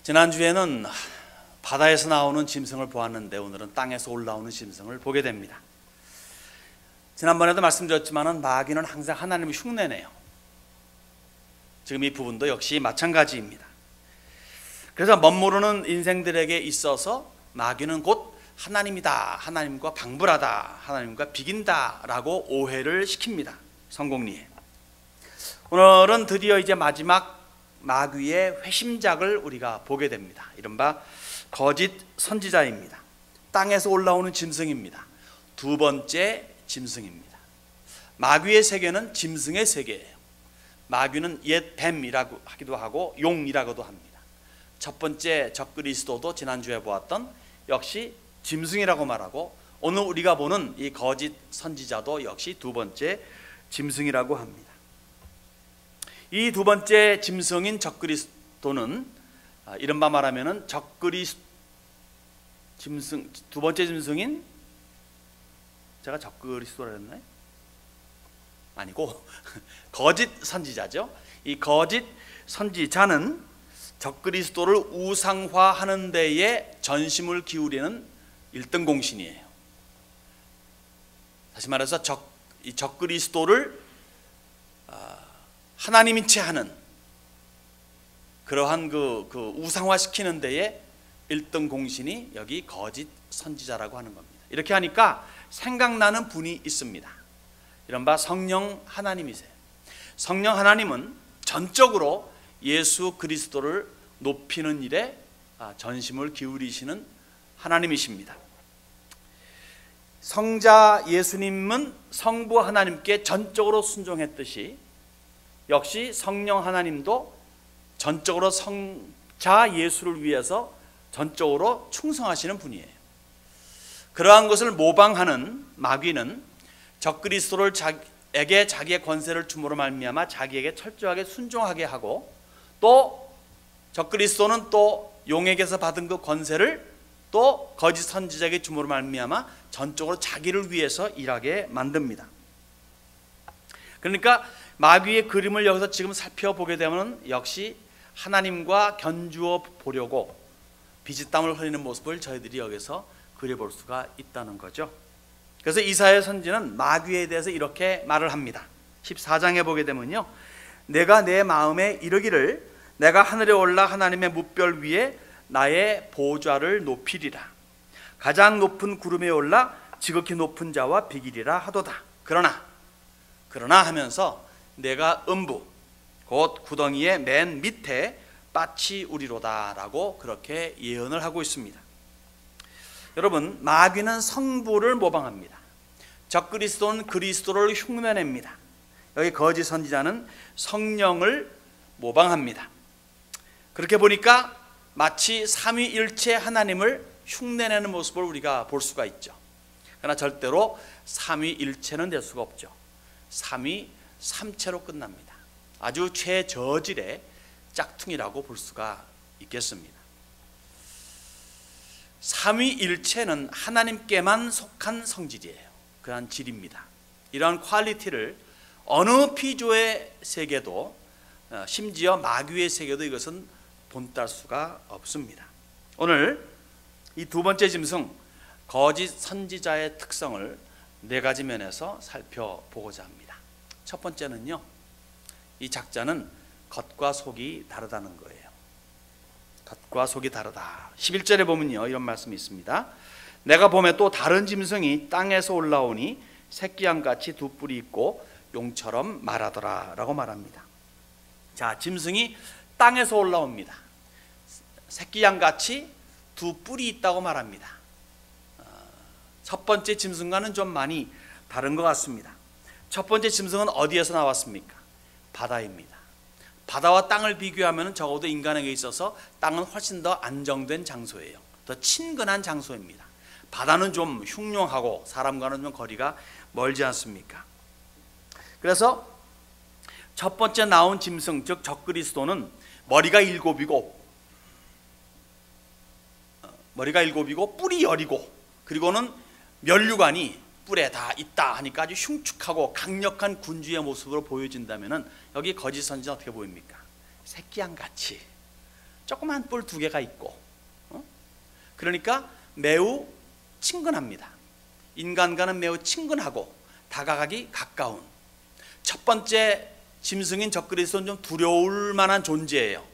지난주에는 바다에서 나오는 짐승을 보았는데 오늘은 땅에서 올라오는 짐승을 보게 됩니다. 지난번에도 말씀드렸지만 마귀는 항상 하나님을 흉내내요. 지금 이 부분도 역시 마찬가지입니다. 그래서 멋모르는 인생들에게 있어서 마귀는 곧 하나님이다, 하나님과 방불하다, 하나님과 비긴다 라고 오해를 시킵니다. 성공리에. 오늘은 드디어 이제 마지막 마귀의 회심작을 우리가 보게 됩니다. 이른바 거짓 선지자입니다. 땅에서 올라오는 짐승입니다. 두 번째 짐승입니다. 마귀의 세계는 짐승의 세계예요. 마귀는 옛 뱀이라고 하기도 하고 용이라고도 합니다. 첫 번째 적그리스도도 지난주에 보았던 역시 짐승이라고 말하고, 오늘 우리가 보는 이 거짓 선지자도 역시 두 번째 짐승이라고 합니다. 이 두 번째 짐승인 적그리스도는 이른바 말하면은 짐승, 두 번째 짐승인, 제가 적그리스도라 했나요? 아니고 거짓 선지자죠. 이 거짓 선지자는 적그리스도를 우상화하는 데에 전심을 기울이는 1등 공신이에요. 다시 말해서 이 적그리스도를 하나님인 채 하는 그러한 그 우상화시키는 데에 1등 공신이 여기 거짓 선지자라고 하는 겁니다. 이렇게 하니까 생각나는 분이 있습니다. 이른바 성령 하나님이세요. 성령 하나님은 전적으로 예수 그리스도를 높이는 일에 전심을 기울이시는 하나님이십니다. 성자 예수님은 성부 하나님께 전적으로 순종했듯이 역시 성령 하나님도 전적으로 성자 예수를 위해서 전적으로 충성하시는 분이에요. 그러한 것을 모방하는 마귀는 적그리스도를 자기에게 자기의 권세를 줌으로 말미암아 자기에게 철저하게 순종하게 하고, 또 적그리스도는 또 용에게서 받은 그 권세를 또 거짓 선지자에게 줌으로 말미암아 전적으로 자기를 위해서 일하게 만듭니다. 그러니까 마귀의 그림을 여기서 지금 살펴보게 되면 역시 하나님과 견주어 보려고 비지땀을 흘리는 모습을 저희들이 여기서 그려볼 수가 있다는 거죠. 그래서 이사야 선지는 마귀에 대해서 이렇게 말을 합니다. 14장에 보게 되면요, 내가 내 마음에 이르기를 내가 하늘에 올라 하나님의 뭇별 위에 나의 보좌를 높이리라. 가장 높은 구름에 올라 지극히 높은 자와 비기리라 하도다. 그러나 하면서 내가 음부 곧 구덩이의 맨 밑에 빳이 우리로다 라고 그렇게 예언을 하고 있습니다. 여러분, 마귀는 성부를 모방합니다. 적그리스도는 그리스도를 흉내냅니다. 여기 거짓 선지자는 성령을 모방합니다. 그렇게 보니까 마치 삼위일체 하나님을 흉내내는 모습을 우리가 볼 수가 있죠. 그러나 절대로 삼위일체는 될 수가 없죠. 삼위삼체로 끝납니다. 아주 최저질의 짝퉁이라고 볼 수가 있겠습니다. 삼위일체는 하나님께만 속한 성질이에요. 그러한 질입니다. 이러한 퀄리티를 어느 피조의 세계도, 심지어 마귀의 세계도 이것은 본따를 수가 없습니다. 오늘 이 두 번째 짐승 거짓 선지자의 특성을 네 가지 면에서 살펴보고자 합니다. 첫 번째는요, 이 작자는 겉과 속이 다르다는 거예요. 겉과 속이 다르다. 11절에 보면요, 이런 말씀이 있습니다. 내가 보매 또 다른 짐승이 땅에서 올라오니 새끼양같이 두 뿔이 있고 용처럼 말하더라 라고 말합니다. 자, 짐승이 땅에서 올라옵니다. 새끼양같이 두 뿔이 있다고 말합니다. 첫 번째 짐승과는 좀 많이 다른 것 같습니다. 첫 번째 짐승은 어디에서 나왔습니까? 바다입니다. 바다와 땅을 비교하면 적어도 인간에게 있어서 땅은 훨씬 더 안정된 장소예요. 더 친근한 장소입니다. 바다는 좀 흉흉하고 사람과는 좀 거리가 멀지 않습니까? 그래서 첫 번째 나온 짐승, 즉 적그리스도는 머리가 일곱이고 뿔이 열이고, 그리고는 면류관이 뿔에 다 있다 하니까 아주 흉측하고 강력한 군주의 모습으로 보여진다면 여기 거짓 선지자는 어떻게 보입니까? 새끼양같이 조그만 뿔 2개가 있고, 그러니까 매우 친근합니다. 인간과는 매우 친근하고 다가가기 가까운, 첫 번째 짐승인 적그리스도는 좀 두려울 만한 존재예요.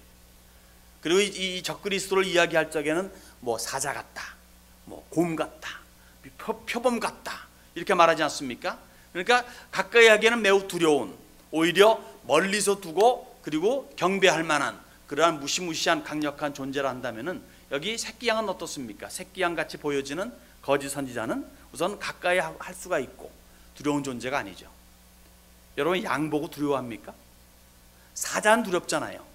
그리고 이 적그리스도를 이야기할 적에는 뭐 사자 같다, 뭐 곰 같다, 표범 같다 이렇게 말하지 않습니까? 그러니까 가까이 하기에는 매우 두려운, 오히려 멀리서 두고 그리고 경배할 만한 그러한 무시무시한 강력한 존재라 한다면은, 여기 새끼양은 어떻습니까? 새끼양 같이 보여지는 거짓 선지자는 우선 가까이 할 수가 있고 두려운 존재가 아니죠. 여러분, 양 보고 두려워합니까? 사자는 두렵잖아요.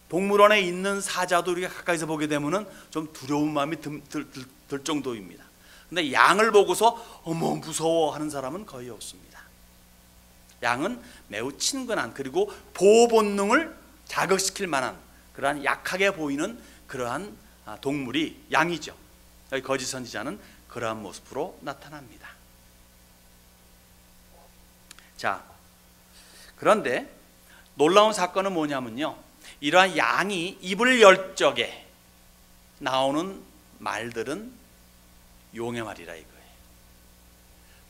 동물원에 있는 사자도 우리가 가까이서 보게 되면은 좀 두려운 마음이 들 정도입니다. 근데 양을 보고서 어머 무서워 하는 사람은 거의 없습니다. 양은 매우 친근한, 그리고 보호 본능을 자극시킬 만한 그러한 약하게 보이는 그러한 동물이 양이죠. 여기 거짓 선지자는 그러한 모습으로 나타납니다. 자, 그런데 놀라운 사건은 뭐냐면요, 이러한 양이 입을 열 적에 나오는 말들은 용의 말이라 이거예요.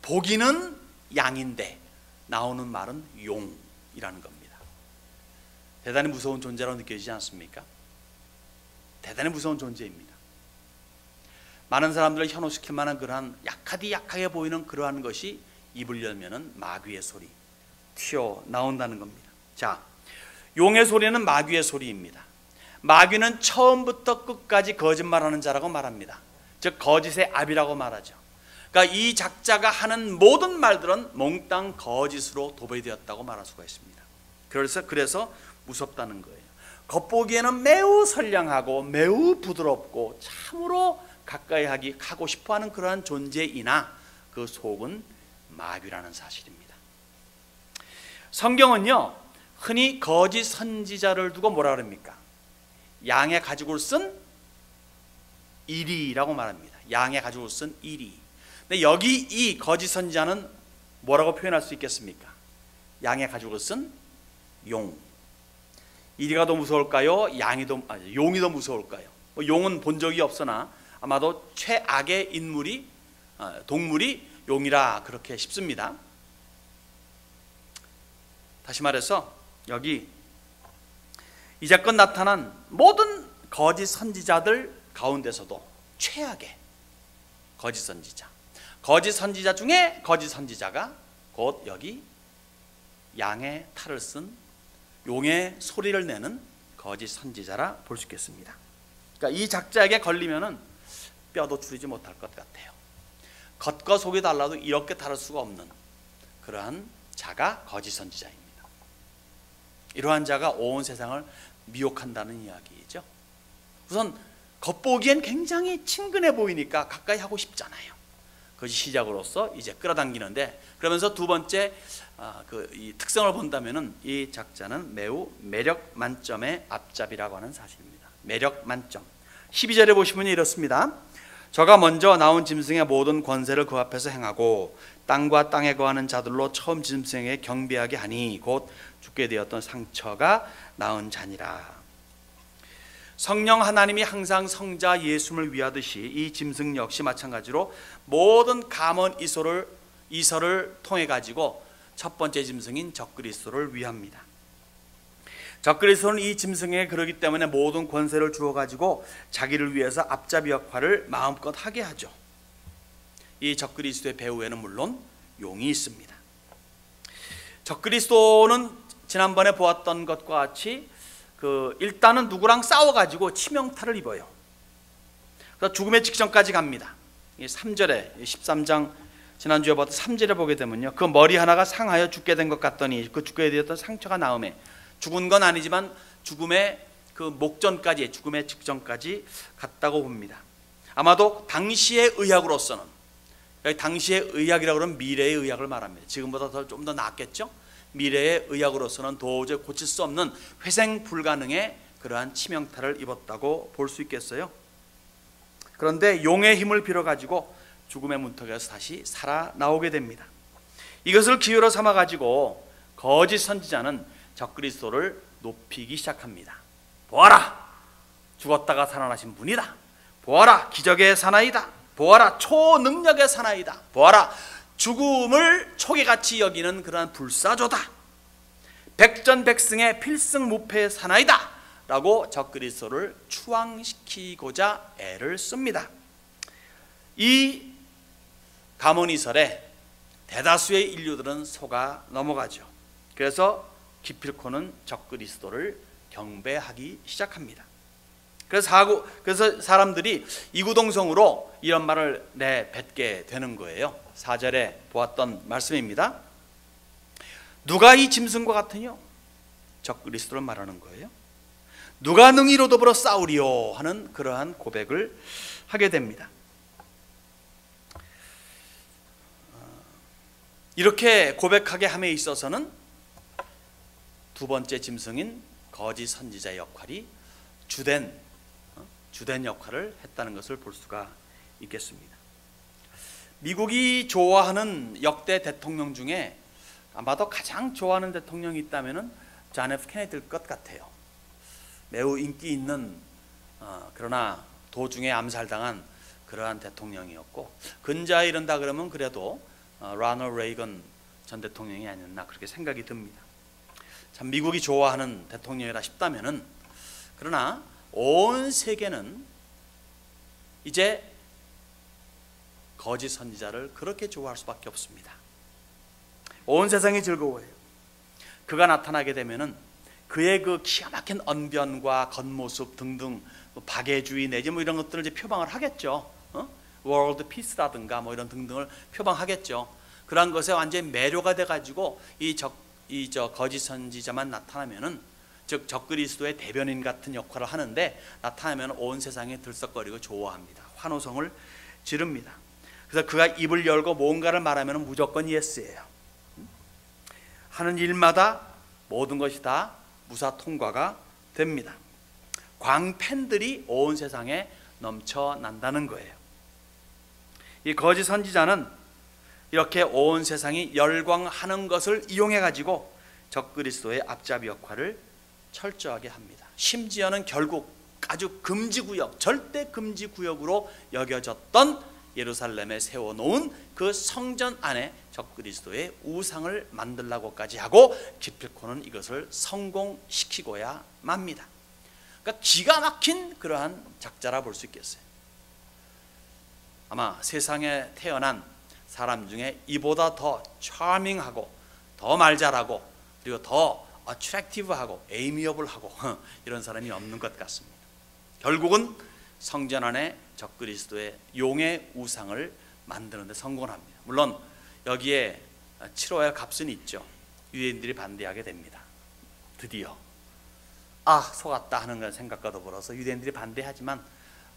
보기는 양인데 나오는 말은 용이라는 겁니다. 대단히 무서운 존재라고 느껴지지 않습니까? 대단히 무서운 존재입니다. 많은 사람들을 현혹시킬 만한 그러한 약하게 보이는 그러한 것이 입을 열면은 마귀의 소리 튀어나온다는 겁니다. 자, 용의 소리는 마귀의 소리입니다. 마귀는 처음부터 끝까지 거짓말하는 자라고 말합니다. 즉 거짓의 압이라고 말하죠. 그러니까 이 작자가 하는 모든 말들은 몽땅 거짓으로 도배되었다고 말할 수가 있습니다. 그래서 무섭다는 거예요. 겉보기에는 매우 선량하고 매우 부드럽고 참으로 가까이 하고 싶어하는 그러한 존재이나 그 속은 마귀라는 사실입니다. 성경은요, 흔히 거짓 선지자를 두고 뭐라 그럽니까? 양의 가죽을 쓴 이리라고 말합니다. 양의 가죽을 쓴 이리. 근데 여기 이 거짓 선지자는 뭐라고 표현할 수 있겠습니까? 양의 가죽을 쓴 용. 이리가 더 무서울까요? 용이 더 무서울까요? 용은 본 적이 없으나 아마도 최악의 동물이 용이라 그렇게 싶습니다. 다시 말해서 여기 이제껏 나타난 모든 거짓 선지자들 가운데서도 최악의 거짓 선지자 중에 거짓 선지자가 곧 여기 양의 탈을 쓴 용의 소리를 내는 거짓 선지자라 볼 수 있겠습니다. 그러니까 이 작자에게 걸리면은 뼈도 추리지 못할 것 같아요. 겉과 속이 달라도 이렇게 다를 수가 없는 그러한 자가 거짓 선지자입니다. 이러한 자가 온 세상을 미혹한다는 이야기죠. 우선 겉보기엔 굉장히 친근해 보이니까 가까이 하고 싶잖아요. 그것이 시작으로서 이제 끌어당기는데, 그러면서 두 번째 이 특성을 본다면은 이 작자는 매우 매력 만점의 앞잡이라고 하는 사실입니다. 매력 만점. 12절에 보시면 이렇습니다. 저가 먼저 나온 짐승의 모든 권세를 그 앞에서 행하고 땅과 땅에 거하는 자들로 처음 짐승에게 경배하게 하니 곧 죽게 되었던 상처가 나은 자니라. 성령 하나님이 항상 성자 예수를 위하듯이 이 짐승 역시 마찬가지로 모든 감언 이설을 통해 가지고 첫 번째 짐승인 적그리스도를 위합니다. 적그리스도는 이 짐승에게 그러기 때문에 모든 권세를 주어 가지고 자기를 위해서 앞잡이 역할을 마음껏 하게 하죠. 이 적그리스도의 배후에는 물론 용이 있습니다. 적그리스도는 지난번에 보았던 것과 같이 일단은 누구랑 싸워가지고 치명타를 입어요. 그래서 죽음의 직전까지 갑니다. 3절에 13장 지난주에 봤던 3절에 보게 되면요, 그 머리 하나가 상하여 죽게 된 것 같더니 그 죽게 되었던 상처가 나음에, 죽은 건 아니지만 죽음의 그 목전까지, 죽음의 직전까지 갔다고 봅니다. 아마도 당시의 의학으로서는, 여기 당시의 의학이라고 하면 미래의 의학을 말합니다. 지금보다 좀 더 낫겠죠? 미래의 의학으로서는 도저히 고칠 수 없는 회생 불가능의 그러한 치명타를 입었다고 볼 수 있겠어요. 그런데 용의 힘을 빌어가지고 죽음의 문턱에서 다시 살아나오게 됩니다. 이것을 기회로 삼아가지고 거짓 선지자는 적그리스도를 높이기 시작합니다. 보아라! 죽었다가 살아나신 분이다. 보아라, 기적의 사나이다. 보아라, 초능력의 사나이다. 보아라, 죽음을 초계같이 여기는 그러한 불사조다. 백전백승의 필승무패의 사나이다 라고 적그리스도를 추앙시키고자 애를 씁니다. 이 가문이설에 대다수의 인류들은 속아 넘어가죠. 그래서 기필코는 적그리스도를 경배하기 시작합니다. 그래서 사람들이 이구동성으로 이런 말을 내뱉게 되는 거예요. 4절에 보았던 말씀입니다. 누가 이 짐승과 같으뇨? 적그리스도를 말하는 거예요. 누가 능히로 더불어 싸우리요? 하는 그러한 고백을 하게 됩니다. 이렇게 고백하게 함에 있어서는 두 번째 짐승인 거짓 선지자의 역할이 주된 역할을 했다는 것을 볼 수가 있겠습니다. 미국이 좋아하는 역대 대통령 중에 아마도 가장 좋아하는 대통령이 있다면 존 F 케네디일 것 같아요. 매우 인기 있는 그러나 도중에 암살당한 그러한 대통령이었고, 근자에 이른다 그러면 그래도 로널드 레이건 전 대통령이 아니었나 그렇게 생각이 듭니다. 참 미국이 좋아하는 대통령이라 싶다면은, 그러나 온 세계는 이제 거짓 선지자를 그렇게 좋아할 수밖에 없습니다. 온 세상이 즐거워해요. 그가 나타나게 되면은 그의 그 기가 막힌 언변과 겉모습 등등 박애주의 내지 뭐 이런 것들을 이제 표방을 하겠죠. 월드 피스라든가 뭐 이런 등등을 표방하겠죠. 그러한 것에 완전히 매료가 돼가지고 이 거짓 선지자만 나타나면은, 즉 적그리스도의 대변인 같은 역할을 하는데 나타나면 온 세상이 들썩거리고 좋아합니다. 환호성을 지릅니다. 그래서 그가 입을 열고 뭔가를 말하면 무조건 예스예요. 하는 일마다 모든 것이 다 무사 통과가 됩니다. 광팬들이 온 세상에 넘쳐난다는 거예요. 이 거짓 선지자는 이렇게 온 세상이 열광하는 것을 이용해 가지고 적그리스도의 앞잡이 역할을 철저하게 합니다. 심지어는 결국 아주 금지구역, 절대 금지구역으로 여겨졌던 예루살렘에 세워놓은 그 성전 안에 적그리스도의 우상을 만들라고까지 하고 기필코는 이것을 성공시키고야 맙니다. 그러니까 기가 막힌 그러한 작자라 볼 수 있겠어요. 아마 세상에 태어난 사람 중에 이보다 더 charming하고 더 말 잘하고 그리고 더 attractive하고 amiable하고 이런 사람이 없는 것 같습니다. 결국은 성전 안에 적그리스도의 용의 우상을 만드는 데 성공합니다. 물론 여기에 치러야 할 값은 있죠. 유대인들이 반대하게 됩니다. 드디어 속았다 하는 그런 생각과 더불어서 유대인들이 반대하지만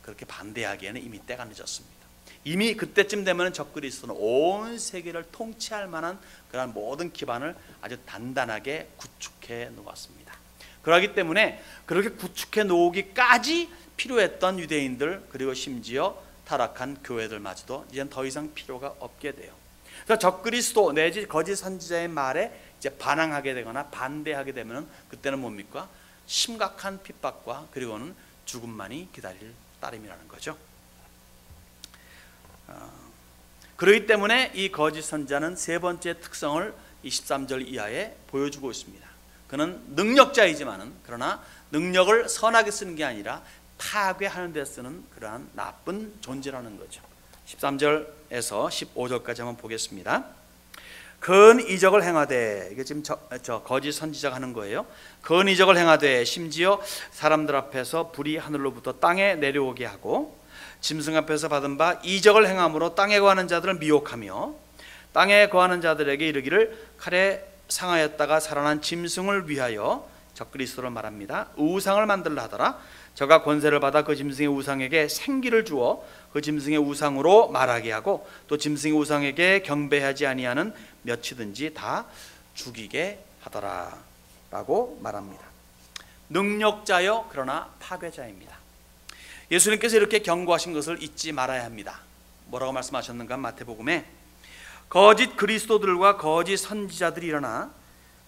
그렇게 반대하기에는 이미 때가 늦었습니다. 이미 그때쯤 되면 적그리스도는 온 세계를 통치할 만한 그런 모든 기반을 아주 단단하게 구축해 놓았습니다. 그렇기 때문에 그렇게 구축해 놓기까지 필요했던 유대인들, 그리고 심지어 타락한 교회들마저도 이제는 더 이상 필요가 없게 돼요. 그래서 적그리스도 내지 거짓 선지자의 말에 이제 반항하게 되거나 반대하게 되면 그때는 뭡니까? 심각한 핍박과 그리고는 죽음만이 기다릴 따름이라는 거죠. 그렇기 때문에 이 거짓 선지자는 세 번째 특성을 23절 이하에 보여주고 있습니다. 그는 능력자이지만은 그러나 능력을 선하게 쓰는 게 아니라 파괴하는 데 쓰는 그러한 나쁜 존재라는 거죠. 13절에서 15절까지 한번 보겠습니다. 큰 이적을 행하되, 이게 지금 저 거짓 선지자가 하는 거예요. 큰 이적을 행하되 심지어 사람들 앞에서 불이 하늘로부터 땅에 내려오게 하고 짐승 앞에서 받은 바 이적을 행함으로 땅에 거하는 자들을 미혹하며 땅에 거하는 자들에게 이르기를 칼에 상하였다가 살아난 짐승을 위하여 적그리스도를 말합니다. 우상을 만들라 하더라. 저가 권세를 받아 그 짐승의 우상에게 생기를 주어 그 짐승의 우상으로 말하게 하고 또 짐승의 우상에게 경배하지 아니하는 몇이든지 다 죽이게 하더라 라고 말합니다. 능력자요 그러나 파괴자입니다. 예수님께서 이렇게 경고하신 것을 잊지 말아야 합니다. 뭐라고 말씀하셨는가? 마태복음에 거짓 그리스도들과 거짓 선지자들이 일어나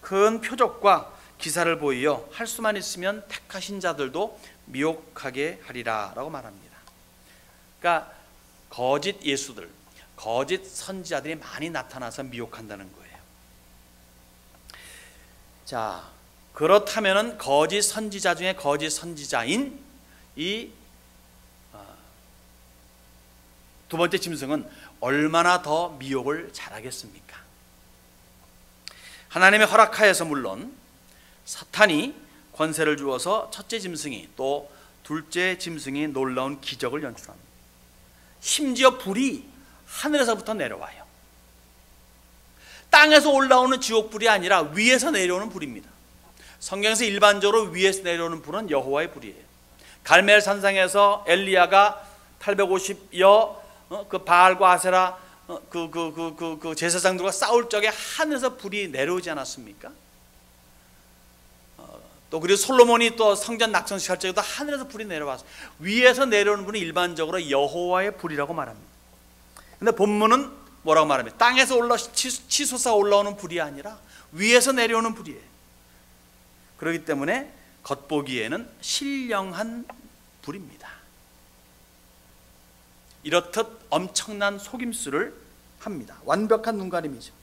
큰 표적과 기사를 보이어 할 수만 있으면 택하신 자들도 미혹하게 하리라 라고 말합니다. 그러니까 거짓 예수들, 거짓 선지자들이 많이 나타나서 미혹한다는 거예요. 자, 그렇다면은 거짓 선지자 중에 거짓 선지자인 이 두 번째 짐승은 얼마나 더 미혹을 잘하겠습니까? 하나님의 허락하에서 물론 사탄이 권세를 주어서 첫째 짐승이 또 둘째 짐승이 놀라운 기적을 연출합니다. 심지어 불이 하늘에서부터 내려와요. 땅에서 올라오는 지옥불이 아니라 위에서 내려오는 불입니다. 성경에서 일반적으로 위에서 내려오는 불은 여호와의 불이에요. 갈멜 산상에서 엘리야가 850여 그 바알과 아세라 그 제사장들과 싸울 적에 하늘에서 불이 내려오지 않았습니까? 또 그리고 솔로몬이 또 성전 낙성식 할 적에도 하늘에서 불이 내려왔어요. 위에서 내려오는 불은 일반적으로 여호와의 불이라고 말합니다. 근데 본문은 뭐라고 말합니까? 땅에서 치솟아 올라오는 불이 아니라 위에서 내려오는 불이에요. 그렇기 때문에 겉보기에는 신령한 불입니다. 이렇듯 엄청난 속임수를 합니다. 완벽한 눈가림이죠.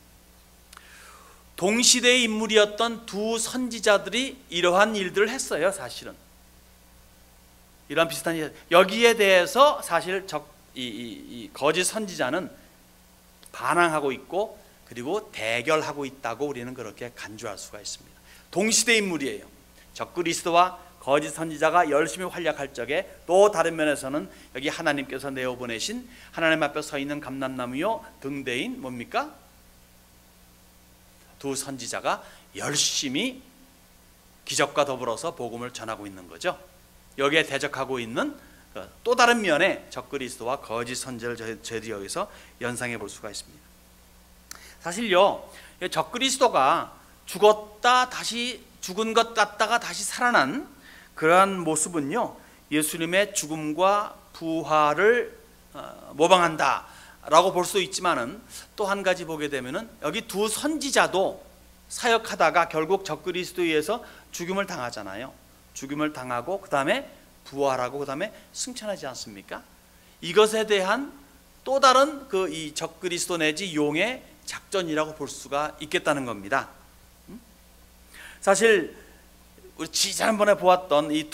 동시대의 인물이었던 두 선지자들이 이러한 일들을 했어요. 사실은 이러한 비슷한 일, 여기에 대해서 사실 이 거짓 선지자는 반항하고 있고 그리고 대결하고 있다고 우리는 그렇게 간주할 수가 있습니다. 동시대 인물이에요. 적그리스도와 거짓 선지자가 열심히 활약할 적에 또 다른 면에서는 여기 하나님께서 내어보내신 하나님 앞에 서 있는 감람나무요 등대인 뭡니까? 두 선지자가 열심히 기적과 더불어서 복음을 전하고 있는 거죠. 여기에 대적하고 있는 또 다른 면에 적그리스도와 거짓 선지자를 저희들이 여기서 연상해 볼 수가 있습니다. 사실요, 적그리스도가 죽었다 다시 죽은 것 같다가 다시 살아난 그러한 모습은요, 예수님의 죽음과 부활을 모방한다 라고 볼 수 있지만은 또 한 가지 보게 되면은 여기 두 선지자도 사역하다가 결국 적그리스도에 의해서 죽임을 당하잖아요. 죽임을 당하고 그 다음에 부활하고 그 다음에 승천하지 않습니까? 이것에 대한 또 다른 이 적그리스도 내지 용의 작전이라고 볼 수가 있겠다는 겁니다. 사실 우리 지난번에 보았던 이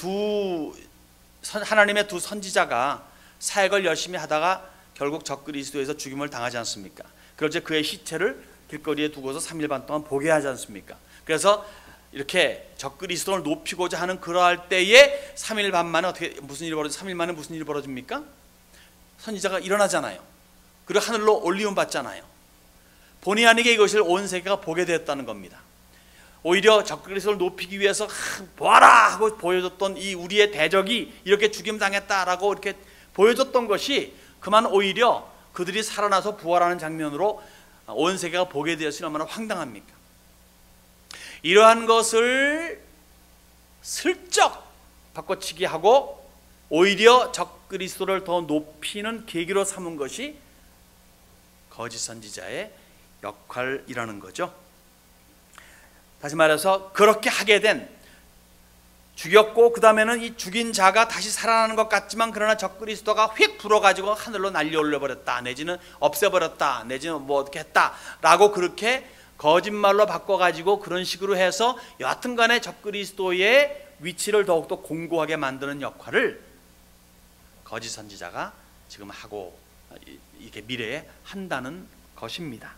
하나님의 두 선지자가 사역을 열심히 하다가 결국 적그리스도에서 죽임을 당하지 않습니까? 그러자 그의 시체를 길거리에 두고서 3일 반 동안 보게 하지 않습니까? 그래서 이렇게 적그리스도를 높이고자 하는 그러할 때에 3일 반 만에 어떻게 무슨 일이 벌어져? 3일 만에 무슨 일이 벌어집니까? 선지자가 일어나잖아요. 그리고 하늘로 올리움 받잖아요. 본의 아니게 이것을 온 세계가 보게 되었다는 겁니다. 오히려 적그리스도를 높이기 위해서 보아라 하고 보여줬던 이 우리의 대적이 이렇게 죽임당했다라고 이렇게 보여줬던 것이 그만 오히려 그들이 살아나서 부활하는 장면으로 온 세계가 보게 되었으니 얼마나 황당합니까? 이러한 것을 슬쩍 바꿔치기 하고 오히려 적그리스도를 더 높이는 계기로 삼은 것이 거짓 선지자의 역할이라는 거죠. 다시 말해서 그렇게 하게 된, 죽였고 그 다음에는 이 죽인 자가 다시 살아나는 것 같지만 그러나 적그리스도가 휙 불어가지고 하늘로 날려 올려버렸다, 내지는 없애버렸다, 내지는 뭐 어떻게 했다 라고 그렇게 거짓말로 바꿔가지고 그런 식으로 해서 여하튼간에 적그리스도의 위치를 더욱더 공고하게 만드는 역할을 거짓 선지자가 지금 하고 이게 미래에 한다는 것입니다.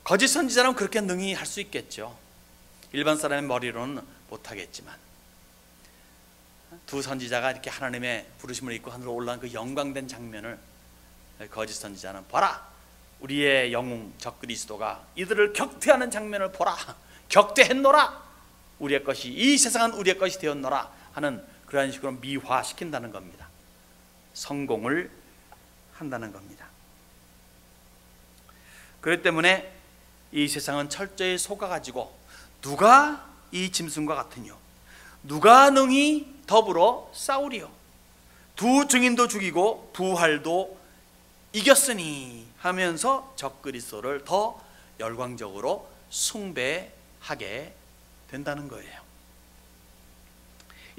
거짓 선지자는 그렇게 능히 할 수 있겠죠. 일반 사람의 머리로는 못하겠지만 두 선지자가 이렇게 하나님의 부르심을 입고 하늘로 올라간 그 영광된 장면을 거짓 선지자는 보라, 우리의 영웅 적그리스도가 이들을 격퇴하는 장면을 보라, 격퇴했노라, 우리의 것이, 이 세상은 우리의 것이 되었노라 하는 그런 식으로 미화시킨다는 겁니다. 성공을 한다는 겁니다. 그렇기 때문에 이 세상은 철저히 속아가지고 누가 이 짐승과 같으뇨, 누가 능히 더불어 싸우리요, 두 증인도 죽이고 부활도 이겼으니 하면서 적그리스도를 더 열광적으로 숭배하게 된다는 거예요.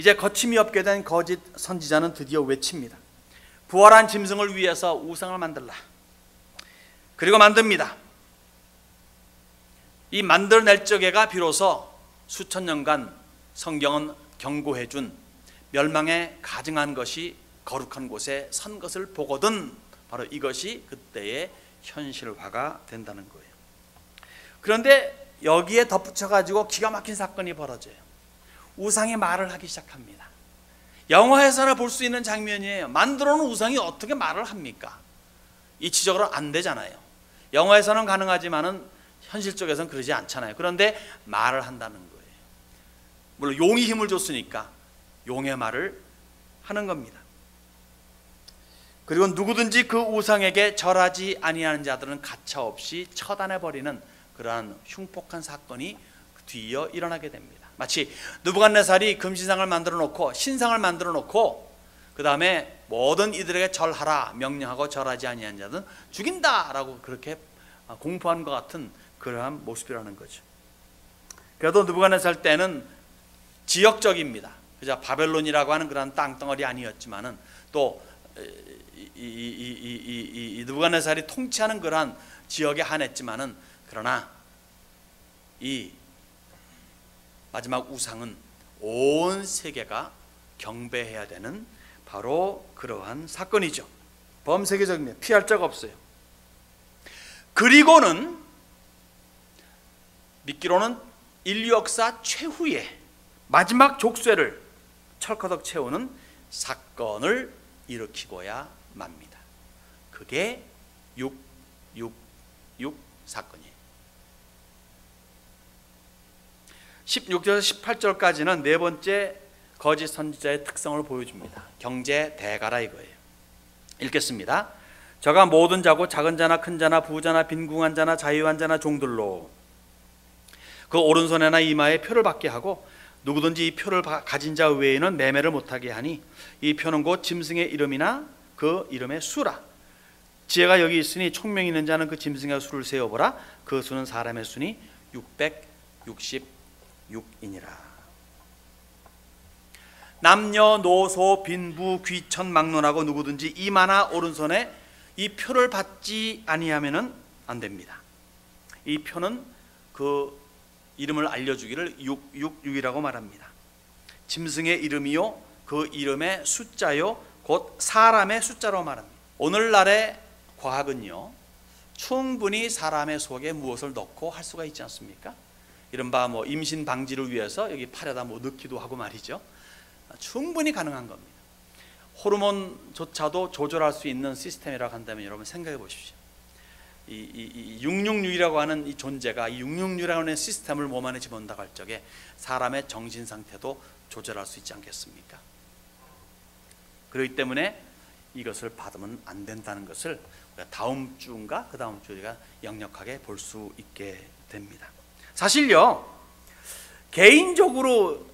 이제 거침이 없게 된 거짓 선지자는 드디어 외칩니다. 부활한 짐승을 위해서 우상을 만들라. 그리고 만듭니다. 이 만들어낼 적에가 비로소 수천 년간 성경은 경고해준 멸망에 가증한 것이 거룩한 곳에 선 것을 보거든 바로 이것이 그때의 현실화가 된다는 거예요. 그런데 여기에 덧붙여가지고 기가 막힌 사건이 벌어져요. 우상이 말을 하기 시작합니다. 영화에서나 볼 수 있는 장면이에요. 만들어 놓은 우상이 어떻게 말을 합니까? 이치적으로 안 되잖아요. 영화에서는 가능하지만은 현실적에서는 그러지 않잖아요. 그런데 말을 한다는 거예요. 물론 용이 힘을 줬으니까 용의 말을 하는 겁니다. 그리고 누구든지 그 우상에게 절하지 아니하는 자들은 가차없이 처단해버리는 그러한 흉폭한 사건이 뒤이어 일어나게 됩니다. 마치 느부갓네살이 금신상을 만들어 놓고 신상을 만들어 놓고 그 다음에 모든 이들에게 절하라 명령하고 절하지 아니하는 자들은 죽인다라고 그렇게 공포한 것 같은 그러한 모습이라는 거죠. 그래도 느부갓네살 때는 지역적입니다. 그저 바벨론이라고 하는 그런 땅덩어리 아니었지만은 또 이 느부갓네살이 통치하는 그러한 지역에 한했지만은 그러나 이 마지막 우상은 온 세계가 경배해야 되는 바로 그러한 사건이죠. 범세계적입니다. 피할 자가 없어요. 그리고는 믿기로는 인류 역사 최후의 마지막 족쇄를 철커덕 채우는 사건을 일으키고야 맙니다. 그게 666 사건이에요. 16절에서 18절까지는 네 번째 거짓 선지자의 특성을 보여줍니다. 경제 대가라 이거예요. 읽겠습니다. 저가 모든 자고 작은 자나 큰 자나 부자나 빈궁한 자나 자유한 자나 종들로 그 오른손에나 이마에 표를 받게 하고 누구든지 이 표를 가진 자 외에는 매매를 못하게 하니 이 표는 곧 짐승의 이름이나 그 이름의 수라. 지혜가 여기 있으니 총명이 있는 자는 그 짐승의 수를 세어보라. 그 수는 사람의 수니 666이니라. 남녀노소 빈부 귀천 막론하고 누구든지 이마나 오른손에 이 표를 받지 아니하면은 안 됩니다. 이 표는 그 이름을 알려주기를 666이라고 말합니다. 짐승의 이름이요 그 이름의 숫자요 곧 사람의 숫자로 말합니다. 오늘날의 과학은요 충분히 사람의 속에 무엇을 넣고 할 수가 있지 않습니까? 이른바 뭐 임신 방지를 위해서 여기 팔에다 뭐 넣기도 하고 말이죠. 충분히 가능한 겁니다. 호르몬조차도 조절할 수 있는 시스템이라고 한다면 여러분 생각해 보십시오. 이 666이라고 하는 이 존재가 이 666이라고 하는 시스템을 몸 안에 집어넣는다고 할 적에 사람의 정신 상태도 조절할 수 있지 않겠습니까? 그렇기 때문에 이것을 받으면 안 된다는 것을 우리가 다음 주인가 그 다음 주 우리가 역력하게 볼 수 있게 됩니다. 사실요 개인적으로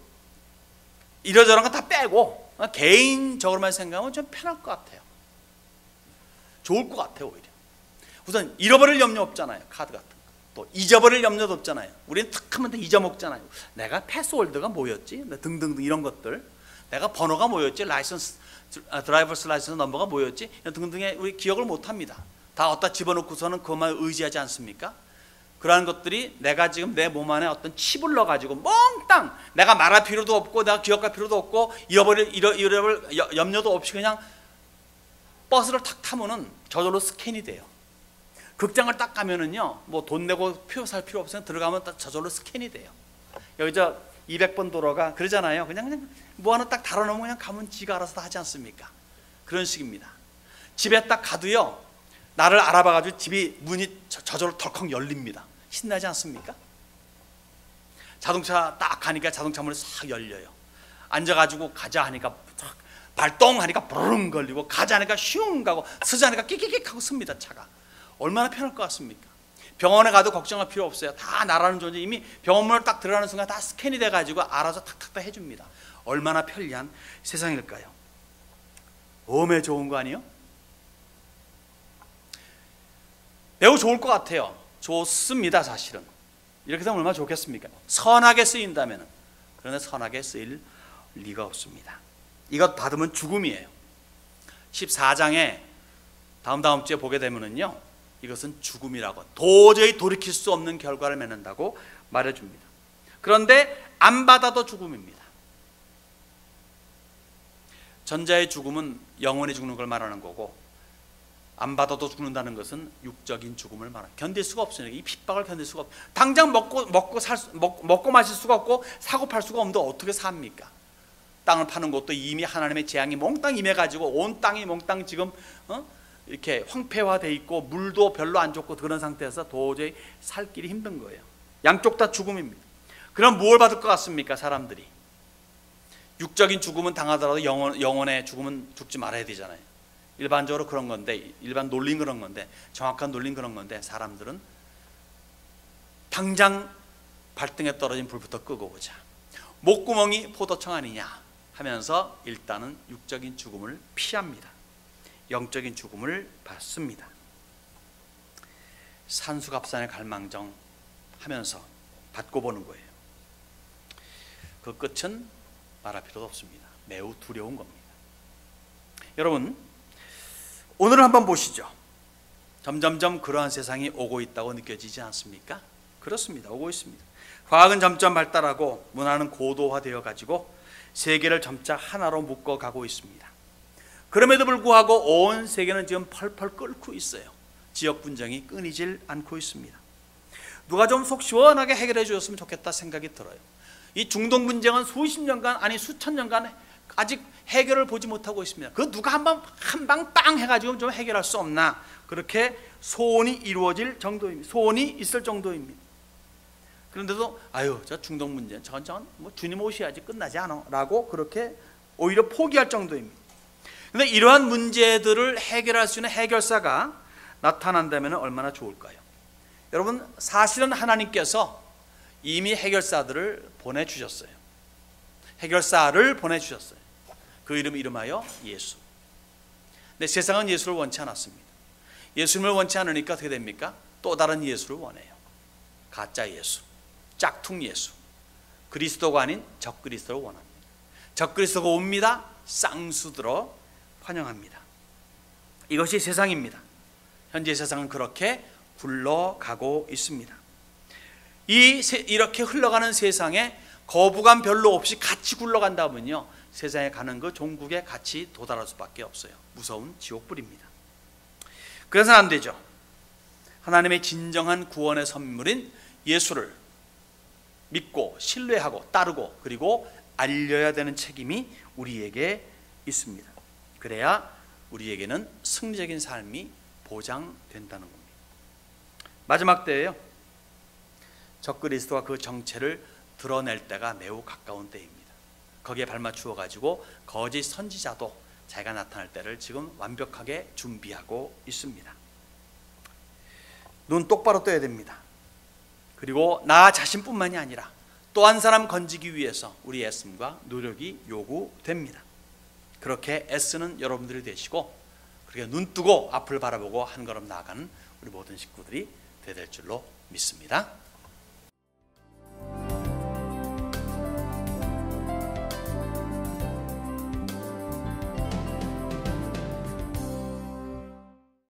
이러저런 거 다 빼고 개인적으로만 생각하면 좀 편할 것 같아요. 좋을 것 같아요. 오히려 우선 잃어버릴 염려 없잖아요. 카드 같은 거. 또 잊어버릴 염려도 없잖아요. 우리는 탁 하면 다 잊어먹잖아요. 내가 패스월드가 뭐였지? 등등등 이런 것들. 내가 번호가 뭐였지? 라이선스 드라이버스 라이선스 넘버가 뭐였지? 등등에 우리 기억을 못합니다. 다 어디다 집어넣고서는 그것만 의지하지 않습니까? 그러한 것들이 내가 지금 내 몸 안에 어떤 칩을 넣어가지고 몽땅 내가 말할 필요도 없고 내가 기억할 필요도 없고 잃어버릴 염려도 없이 그냥 버스를 탁 타면은 저절로 스캔이 돼요. 극장을 딱 가면은요 뭐 돈 내고 표 살 필요 없어요. 들어가면 딱 저절로 스캔이 돼요. 여기 저 200번 도로가 그러잖아요. 그냥 뭐 하나 딱 달아놓으면 그냥 가면 지가 알아서 다 하지 않습니까? 그런 식입니다. 집에 딱 가도요 나를 알아봐가지고 집이 문이 저절로 덜컥 열립니다. 신나지 않습니까? 자동차 딱 가니까 자동차 문이 싹 열려요. 앉아가지고 가자 하니까 발동하니까 부릉 걸리고 가자 하니까 슝 가고 서자 하니까 끼끼끼 하고 씁니다. 차가 얼마나 편할 것 같습니까? 병원에 가도 걱정할 필요 없어요. 다 나라는 존재 이미 병원문을 딱 들어가는 순간 다 스캔이 돼가지고 알아서 탁탁탁 해줍니다. 얼마나 편리한 세상일까요? 엄에 좋은 거 아니에요? 매우 좋을 것 같아요. 좋습니다. 사실은 이렇게 되면 얼마나 좋겠습니까? 선하게 쓰인다면. 그런데 선하게 쓰일 리가 없습니다. 이것 받으면 죽음이에요. 14장에 다음 주에 보게 되면은요, 이것은 죽음이라고, 도저히 돌이킬 수 없는 결과를 맺는다고 말해줍니다. 그런데 안 받아도 죽음입니다. 전자의 죽음은 영원히 죽는 걸 말하는 거고, 안 받아도 죽는다는 것은 육적인 죽음을 말합니다. 견딜 수가 없으니까, 이 핍박을 견딜 수가 없어요. 당장 먹고 마실 수가 없고 사고 팔 수가 없는데 어떻게 삽니까? 땅을 파는 것도 이미 하나님의 재앙이 몽땅 임해가지고 온 땅이 몽땅 지금 이렇게 황폐화돼 있고 물도 별로 안 좋고 그런 상태에서 도저히 살 길이 힘든 거예요. 양쪽 다 죽음입니다. 그럼 뭘 받을 것 같습니까? 사람들이 육적인 죽음은 당하더라도 영혼의 죽음은 죽지 말아야 되잖아요. 일반적으로 그런 건데, 일반 논리는 그런 건데, 정확한 논리는 그런 건데, 사람들은 당장 발등에 떨어진 불부터 끄고 보자, 목구멍이 포도청 아니냐 하면서 일단은 육적인 죽음을 피합니다. 영적인 죽음을 받습니다. 산수갑산의 갈망정 하면서 받고 보는 거예요. 그 끝은 말할 필요도 없습니다. 매우 두려운 겁니다. 여러분, 오늘 한번 보시죠. 점점점 그러한 세상이 오고 있다고 느껴지지 않습니까? 그렇습니다. 오고 있습니다. 과학은 점점 발달하고 문화는 고도화되어 가지고 세계를 점차 하나로 묶어가고 있습니다. 그럼에도 불구하고 온 세계는 지금 펄펄 끓고 있어요. 지역 분쟁이 끊이질 않고 있습니다. 누가 좀 속 시원하게 해결해 주었으면 좋겠다 생각이 들어요. 이 중동 분쟁은 수십 년간, 아니 수천 년간 아직 해결을 보지 못하고 있습니다. 그 누가 한 방 빵 해가지고 좀 해결할 수 없나, 그렇게 소원이 이루어질 정도입니다. 소원이 있을 정도입니다. 그런데도 저 중동 문제 저건 뭐 주님 오셔야지 끝나지 않아 라고 그렇게 오히려 포기할 정도입니다. 그런데 이러한 문제들을 해결할 수 있는 해결사가 나타난다면 얼마나 좋을까요? 여러분, 사실은 하나님께서 이미 해결사들을 보내주셨어요. 해결사를 보내주셨어요. 그 이름하여 예수. 근데 세상은 예수를 원치 않았습니다. 예수님을 원치 않으니까 어떻게 됩니까? 또 다른 예수를 원해요. 가짜 예수, 짝퉁 예수, 그리스도가 아닌 적그리스도를 원합니다. 적그리스도가 옵니다. 쌍수들어 환영합니다. 이것이 세상입니다. 현재 세상은 그렇게 굴러가고 있습니다. 이렇게 흘러가는 세상에 거부감 별로 없이 같이 굴러간다면요, 세상에 가는 그 종국에 같이 도달할 수밖에 없어요. 무서운 지옥불입니다. 그래서는 안 되죠. 하나님의 진정한 구원의 선물인 예수를 믿고 신뢰하고 따르고 그리고 알려야 되는 책임이 우리에게 있습니다. 그래야 우리에게는 승리적인 삶이 보장된다는 겁니다. 마지막 때예요. 적그리스도가 그 정체를 드러낼 때가 매우 가까운 때입니다. 거기에 발맞추어 가지고 거짓 선지자도 자기가 나타날 때를 지금 완벽하게 준비하고 있습니다. 눈 똑바로 떠야 됩니다. 그리고 나 자신뿐만이 아니라 또 한 사람 건지기 위해서 우리 애씀과 노력이 요구됩니다. 그렇게 애쓰는 여러분들이 되시고, 그렇게 눈 뜨고 앞을 바라보고 한 걸음 나아가는 우리 모든 식구들이 되야 될 줄로 믿습니다.